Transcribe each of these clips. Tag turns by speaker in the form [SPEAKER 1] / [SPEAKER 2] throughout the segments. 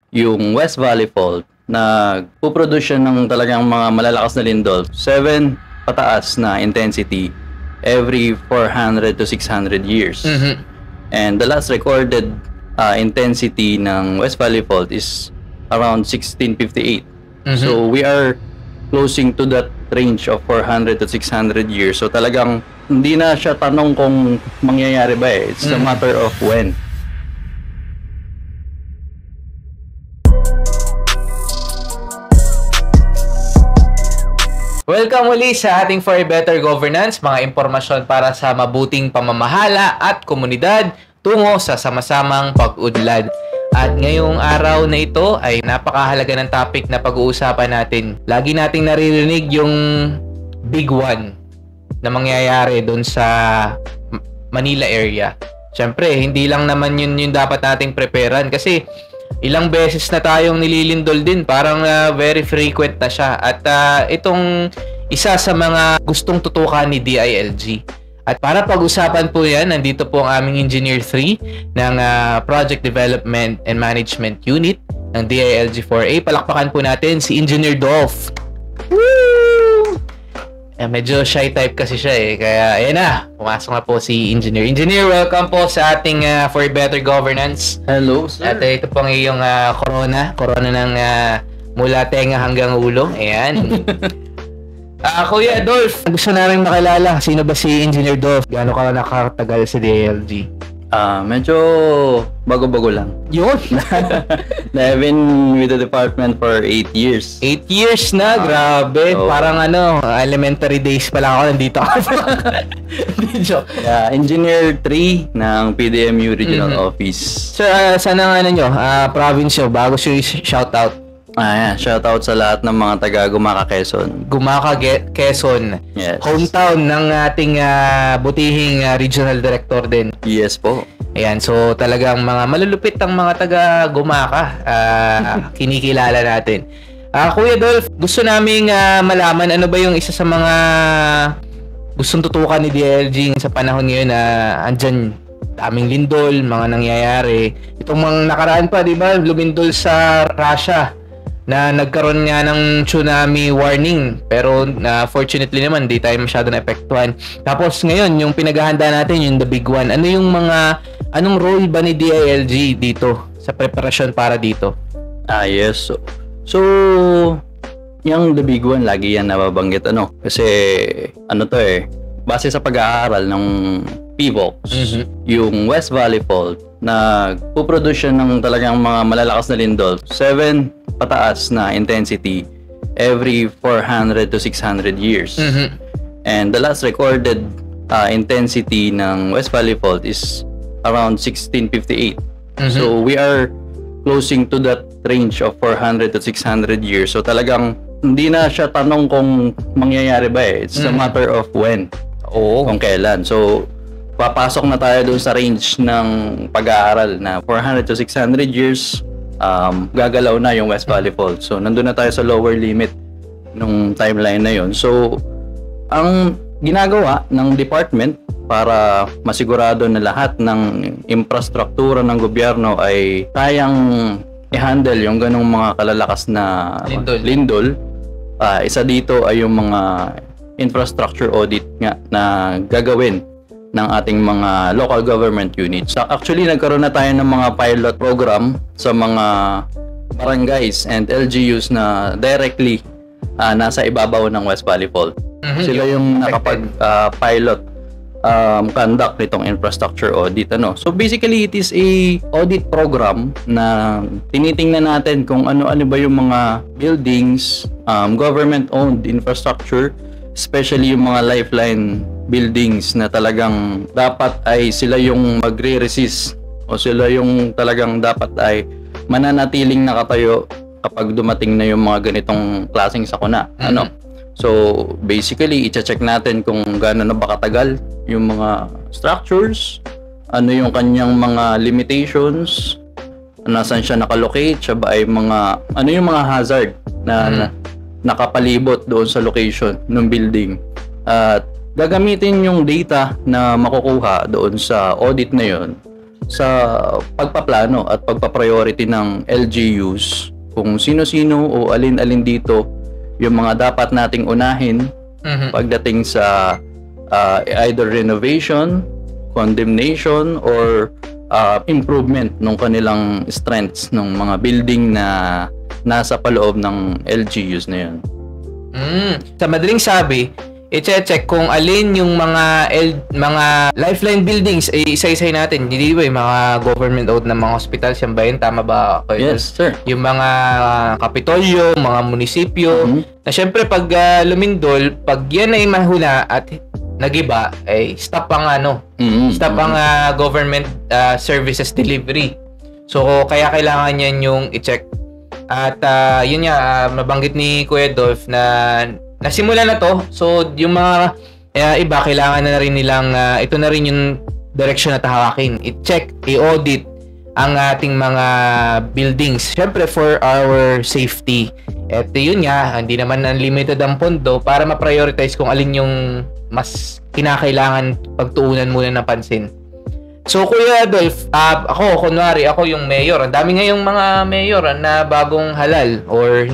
[SPEAKER 1] yung West Valley Fault na puproduce siya ng talagang mga malalakas na lindol, 7 pataas na intensity every 400 to 600 years. And the last recorded intensity ng West Valley Fault is around 1658. So we are closing to that range of 400 to 600 years. So talagang hindi na siya tanong kung mangyayari ba eh. It's a matter of when.
[SPEAKER 2] Welcome muli sa ating For a Better Governance, mga impormasyon para sa mabuting pamamahala at komunidad tungo sa sama-samang pag-udlad. At ngayong araw na ito ay napakahalaga ng topic na pag-uusapan natin. Lagi nating naririnig yung big one na mangyayari doon sa Manila area. Siyempre, hindi lang naman yun yung dapat nating preparan kasi ilang beses na tayong nililindol din. Parang very frequent na siya. At itong isa sa mga gustong tutukan ni DILG. At para pag-usapan po yan, nandito po ang aming Engineer 3 ng Project Development and Management Unit ng DILG4A. Palakpakan po natin si Engineer Dolph. Woo! Medyo shy type kasi siya eh. Kaya ayan na, pumasok na po si Engineer. Engineer, welcome po sa ating For Better Governance.
[SPEAKER 1] Hello, sir.
[SPEAKER 2] At ito pong iyong corona ng mula tenga hanggang ulo. Ayan. Kuya Dolph, gusto namin makilala. Sino ba si Engineer Dolph? Gaano ka nakatagal sa DILG?
[SPEAKER 1] Medyo bago-bago lang.
[SPEAKER 2] Yun?
[SPEAKER 1] I've been with the department for 8 years.
[SPEAKER 2] 8 years na? Grabe.
[SPEAKER 1] So,
[SPEAKER 2] parang elementary days pa lang ako. Nandito ako.
[SPEAKER 1] Engineer 3 ng PDMU Regional Office.
[SPEAKER 2] Sir, saan ang province nyo? Bago siya shout-out.
[SPEAKER 1] Shoutout sa lahat ng mga taga Gumaca, Quezon.
[SPEAKER 2] Gumaca, Quezon.
[SPEAKER 1] Yes.
[SPEAKER 2] Hometown ng ating butihing regional director din.
[SPEAKER 1] Yes po.
[SPEAKER 2] Ayan, so talagang mga malulupit ang mga taga Gumaca. Kinikilala natin. Kuya Dolph, gusto naming malaman ano ba yung isa sa mga gustong tutukan ni DILG sa panahon ngayon na andyan daming lindol, mga nangyayari. Itong mga nakaraan pa, di ba, lumindol sa Russia na nagkaroon nga ng tsunami warning. Pero fortunately naman, di tayo masyado naepektuhan. Tapos ngayon, yung pinaghahanda natin, yung the big one. Anong role ba ni DILG dito sa preparasyon para dito?
[SPEAKER 1] Yes. So yung the big one, lagi yan nababanggit. Kasi, base sa pag-aaral ng PVOX, yung West Valley Fault na puproduce siya ng talagang mga malalakas na lindol, 7 pataas na intensity every 400 to 600 years. And the last recorded intensity ng West Valley Fault is around 1658. So we are closing to that range of 400 to 600 years. So talagang hindi na siya tanong kung mangyayari ba eh. It's a matter of when. Kung kailan. So papasok na tayo doon sa range ng pag-aaral na 400 to 600 years, gagalaw na yung West Valley Fault. So nandun na tayo sa lower limit nung timeline na yon. So ang ginagawa ng department para masigurado na lahat ng infrastruktura ng gobyerno ay kayang i-handle yung ganong mga kalalakas na lindol. Isa dito ay yung mga infrastructure audit nga na gagawin ng ating mga local government units. So actually, nagkaroon na tayo ng mga pilot program sa mga barangays and LGUs na directly nasa ibabaw ng West Valley Fault. Sila yung nakapag-pilot conduct nitong infrastructure audit. So basically, it is a audit program na tinitingnan natin kung ano-ano ba yung mga buildings, government-owned infrastructure, especially yung mga lifeline buildings na talagang dapat ay sila yung magre-resist o sila yung talagang dapat ay mananatiling nakatayo kapag dumating na yung mga ganitong klaseng sakuna. So basically, i-check natin kung gaano na ba katagal yung mga structures, ano yung kanyang mga limitations, nasan siya nakalocate, siya ba ay ano yung mga hazard na nakapalibot doon sa location ng building. At gagamitin yung data na makukuha doon sa audit na yon sa pagpaplano at pagpa-priority ng LGUs, kung sino-sino o alin-alin dito yung mga dapat nating unahin pagdating sa either renovation, condemnation, or improvement ng kanilang strengths ng mga building na nasa paloob ng LGUs na yun.
[SPEAKER 2] Sa madaling sabi, i-check kung alin yung mga lifeline buildings, isa-isay natin. Hindi ba yung mga government owned na mga hospitals, yan ba yun? Tama ba?
[SPEAKER 1] Yes, sir.
[SPEAKER 2] Yung mga kapitolyo, mga munisipyo, na syempre pag lumindol, pag yan ay mahula at nagiba, ay stop ang government services delivery. So, kaya kailangan yan yung i-check. At yun nga, mabanggit ni Kuya Dolph na nasimula na to. So, yung mga iba, kailangan na rin nilang, ito na rin yung direction na tahawakin. I-check, i-audit ang ating mga buildings. Siyempre, for our safety. At yun nga, hindi naman unlimited ang pondo para ma-prioritize kung alin yung mas kinakailangan pagtuunan muna ng pansin. So, Kuya Adolf, ako yung mayor. Ang dami ngayong mga mayor na bagong halal or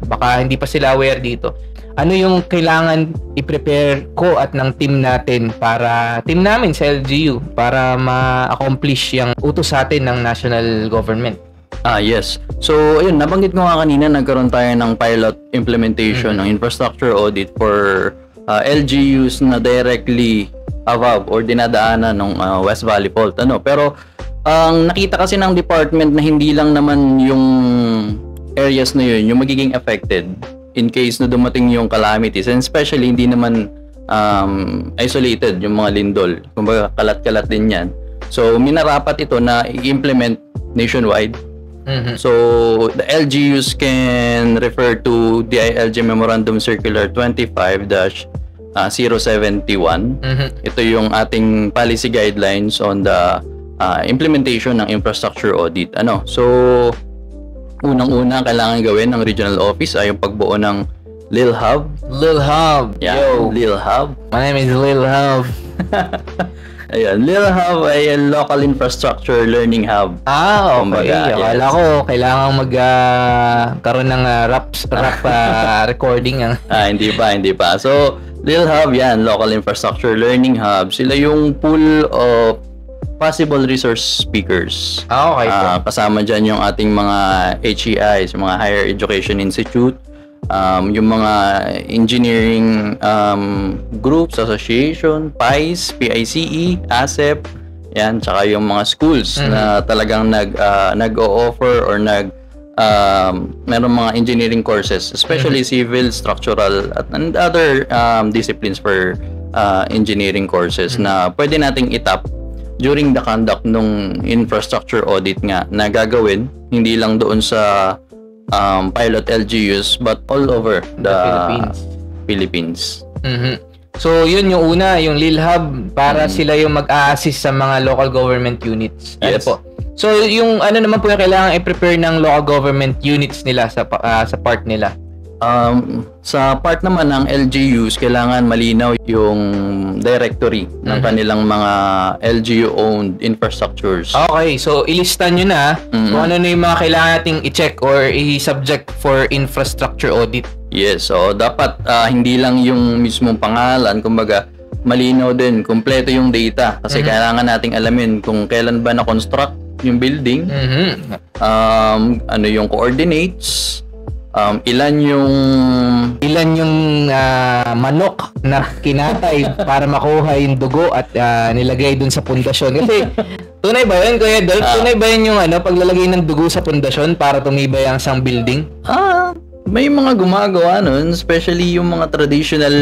[SPEAKER 2] baka hindi pa sila aware dito. Ano yung kailangan i-prepare ko at ng team namin sa LGU para ma-accomplish yung utos sa atin ng national government?
[SPEAKER 1] Yes. So, ayun, nabanggit ko nga kanina, nagkaroon tayo ng pilot implementation ng infrastructure audit for LGUs na directly above or dinadaanan ng West Valley Fault. Pero ang nakita kasi ng department na hindi lang naman yung areas na yun yung magiging affected in case na dumating yung calamities, and especially hindi naman isolated yung mga lindol. Kumbaga kalat-kalat din yan. So minarapat ito na i-implement nationwide. So the LGUs can refer to DILG Memorandum Circular 25-071. Ito yung ating policy guidelines on the implementation ng infrastructure audit. So unang-una kailangan gawin ng regional office ay yung pagbuo ng Lil Hub.
[SPEAKER 2] Yo.
[SPEAKER 1] Lil Hub.
[SPEAKER 2] My name is Lil Hub.
[SPEAKER 1] Ayun, Lil Hub ay a local infrastructure learning hub.
[SPEAKER 2] Okay. Kumbaga, akala ko kailangan magkaroon ng rap recording.
[SPEAKER 1] Hindi pa. So, Lil Hub yan, local infrastructure learning hub. Sila yung pool of possible resource speakers.
[SPEAKER 2] Okay.
[SPEAKER 1] Kasama dyan yung ating mga HEIs, mga Higher Education Institute, yung mga engineering groups, association, PICE, ASEP, yan, tsaka yung mga schools na talagang nag-o-offer or meron mga engineering courses, especially civil, structural, and other disciplines for engineering courses na pwede nating itap during the conduct ng infrastructure audit nga na gagawin, hindi lang doon sa pilot LGUs but all over the Philippines.
[SPEAKER 2] So yun yung una, yung Lil Hub para sila yung mag-a-assist sa mga local government units.
[SPEAKER 1] Yes.
[SPEAKER 2] Po. So yung ano naman po yung kailangan i-prepare ng local government units nila sa part nila?
[SPEAKER 1] Sa part naman ng LGUs, kailangan malinaw yung directory ng kanilang mga LGU-owned infrastructures.
[SPEAKER 2] Okay, so ilista nyo na kung ano na yung mga kailangan nating i-check or i-subject for infrastructure audit.
[SPEAKER 1] Yes, so dapat hindi lang yung mismong pangalan, kumbaga malinaw din, kumpleto yung data kasi kailangan nating alamin kung kailan ba na-construct yung building, ano yung coordinates, ilan yung manok na kinatay para makuha yung dugo at nilagay dun sa pundasyon. Kasi tunay ba yun, Kuya Dolph? Tunay ba yun yung paglalagay ng dugo sa pundasyon para tumibay ang isang building? May mga gumagawa nun, especially yung mga traditional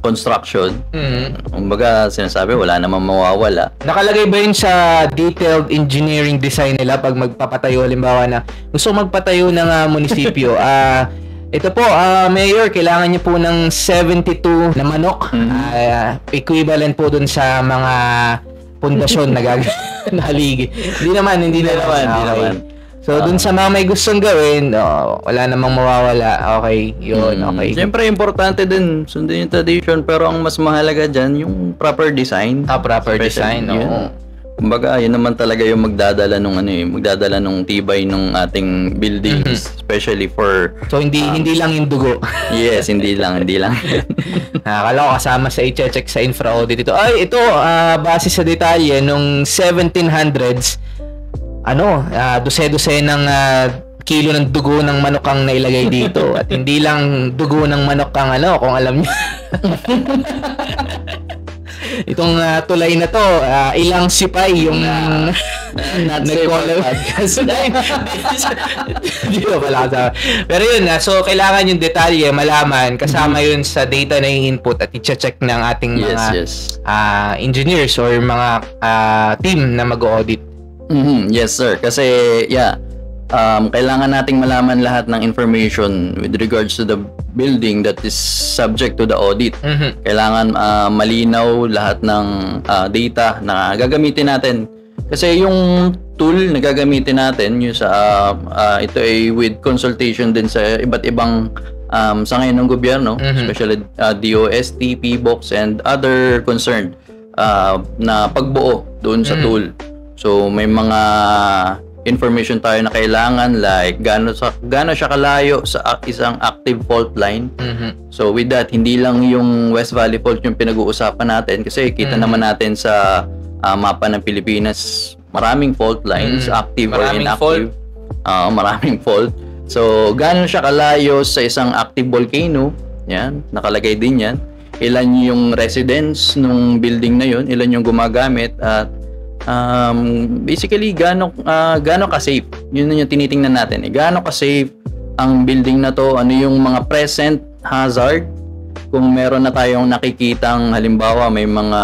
[SPEAKER 1] construction. Kumbaga, sinasabi, wala namang mawawala.
[SPEAKER 2] Nakalagay ba yun sa detailed engineering design nila pag magpapatayo? Halimbawa na gusto magpatayo ng munisipyo. Ito po, Mayor, kailangan niyo po ng 72 na manok. Equivalent po dun sa mga pundasyon na haligi. Hindi naman. So, dun sa mga may gustong gawin, wala namang mawawala. Okay, yun, okay.
[SPEAKER 1] Siyempre, importante din, sundin yung tradition, pero ang mas mahalaga dyan, yung proper design.
[SPEAKER 2] Proper design, oo.
[SPEAKER 1] Kumbaga, yun naman talaga yung magdadala nung tibay nung ating buildings, especially for...
[SPEAKER 2] So, hindi lang yung dugo.
[SPEAKER 1] Yes, hindi lang.
[SPEAKER 2] Akala ko kasama sa i-check sa infra audit ito. Ay, ito, base sa detalye, nung 1700s, dose-dose ng kilo ng dugo ng manok ang nailagay dito. At hindi lang dugo ng manok ang kung alam niyo. Itong tulay na to, ilang sipay yung nag-call podcast. Dito pala kasama. Pero yun, so kailangan yung detalye malaman kasama yun sa data na yung input at i-check ng ating mga engineers or mga team na mag-audit.
[SPEAKER 1] Yes, sir. Kasi, kailangan nating malaman lahat ng information with regards to the building that is subject to the audit. Kailangan malinaw lahat ng data na gagamitin natin. Kasi yung tool na gagamitin natin, yung ito ay with consultation din sa iba't ibang sa ngayon ng gobyerno, especially DOST, PBOX, and other concerned na pagbuo doon sa tool. So, may mga information tayo na kailangan like gaano siya kalayo sa isang active fault line. So with that, hindi lang yung West Valley Fault yung pinag-uusapan natin kasi kita naman natin sa mapa ng Pilipinas, maraming fault lines, active or inactive. Maraming fault. So gaano siya kalayo sa isang active volcano? Yan, nakalagay din yan. Ilan yung residents nung building na yun, ilan yung gumagamit, at basically gaano ka-safe. Yun yung tinitingnan natin. Gaano ka-safe ang building na to, ano yung mga present hazard. Kung meron na tayong nakikitang halimbawa may mga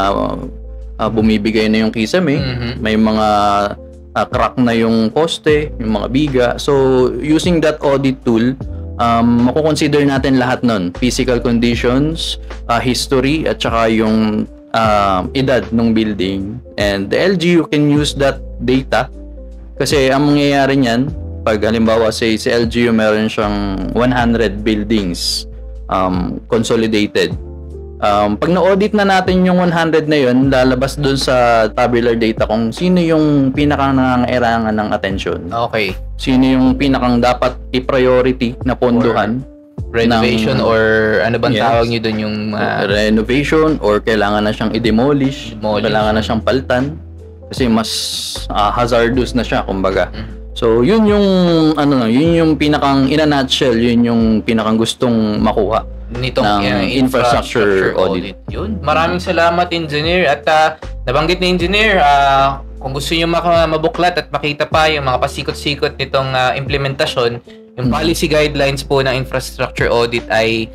[SPEAKER 1] bumibigay na yung kisame, may mga crack na yung poste, yung mga biga. So using that audit tool, mako-consider natin lahat nun. Physical conditions, history, at saka yung edad ng building, and the LGU can use that data kasi ang mangyayari niyan pag halimbawa sa LGU meron siyang 100 buildings consolidated, pag na-audit na natin yung 100 na yun, lalabas dun sa tabular data kung sino yung pinakang nangangailangan ng atensyon, sino yung pinakang dapat i-priority na pondohan,
[SPEAKER 2] renovation or ano bang tawag nyo dun yung
[SPEAKER 1] renovation, or kailangan na siyang i-demolish, kailangan na siyang palitan kasi mas hazardous na siya kumbaga. So yun yung yun yung pinakang in a nutshell, yun yung pinakang gustong makuha
[SPEAKER 2] nitong infrastructure audit. Yun. Maraming salamat, engineer, at nabanggit ni engineer, kung gusto niyo mabuklat at makita pa yung mga pasikot-sikot nitong implementasyon, yung policy guidelines po ng infrastructure audit ay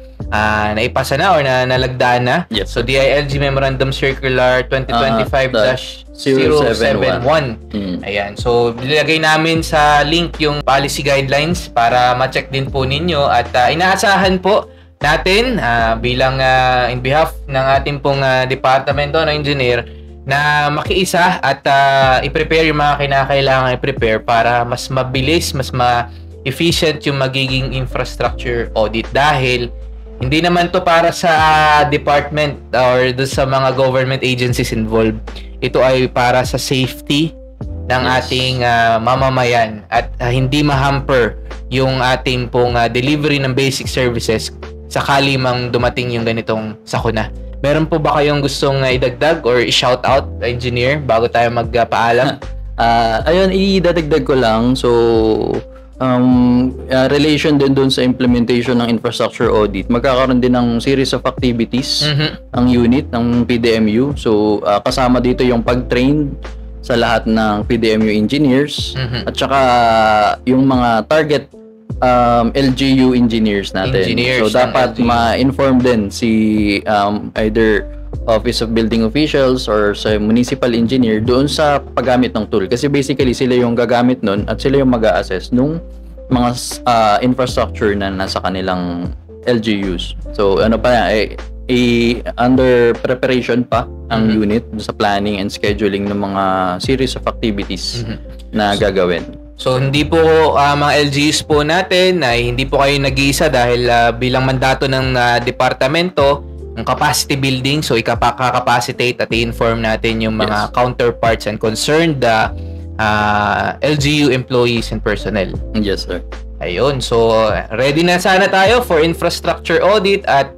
[SPEAKER 2] naipasa na or nalagdaan na.
[SPEAKER 1] Yes.
[SPEAKER 2] So DILG Memorandum Circular 2025-071. Ayan. So nilagay namin sa link yung policy guidelines para ma-check din po ninyo, at inaasahan po natin bilang in behalf ng ating pong departamento ng engineer na makiisa at i-prepare yung mga kinakailangan i-prepare para mas mabilis, mas efficient yung magiging infrastructure audit, dahil hindi naman to para sa department or sa mga government agencies involved. Ito ay para sa safety ng ating mamamayan at hindi ma-hamper yung ating pong delivery ng basic services sakali mang dumating yung ganitong sakuna. Meron po ba kayong gustong idagdag or i-shout out, engineer, bago tayo magpaalam?
[SPEAKER 1] Ayun, idadagdag ko lang. So relation din dun sa implementation ng infrastructure audit, magkakaroon din ng series of activities ang unit ng PDMU. So kasama dito yung pag-train sa lahat ng PDMU engineers at saka yung mga target LGU engineers natin. So dapat ma-inform din si either Office of Building Officials or sa municipal engineer doon sa paggamit ng tool, kasi basically sila yung gagamit nun at sila yung mag-a-assess nung mga infrastructure na nasa kanilang LGUs. So ano pa under preparation pa ang unit sa planning and scheduling ng mga series of activities na gagawin.
[SPEAKER 2] So hindi po mga LGUs po natin ay hindi po kayo nag-iisa dahil bilang mandato ng departamento ng capacity building, so ikapakapacitate at i-inform natin yung mga counterparts and concerned LGU employees and personnel.
[SPEAKER 1] Yes, sir.
[SPEAKER 2] Ayun, so ready na sana tayo for infrastructure audit at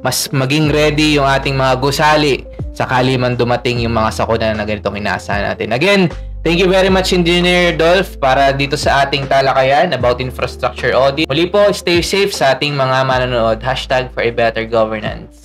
[SPEAKER 2] mas maging ready yung ating mga gusali sakali man dumating yung mga sakuna na ganitong inaasahan natin. Again, thank you very much, Engineer Dolph, para dito sa ating talakayan about infrastructure audit. Muli po, stay safe sa ating mga manonood. #for a better governance.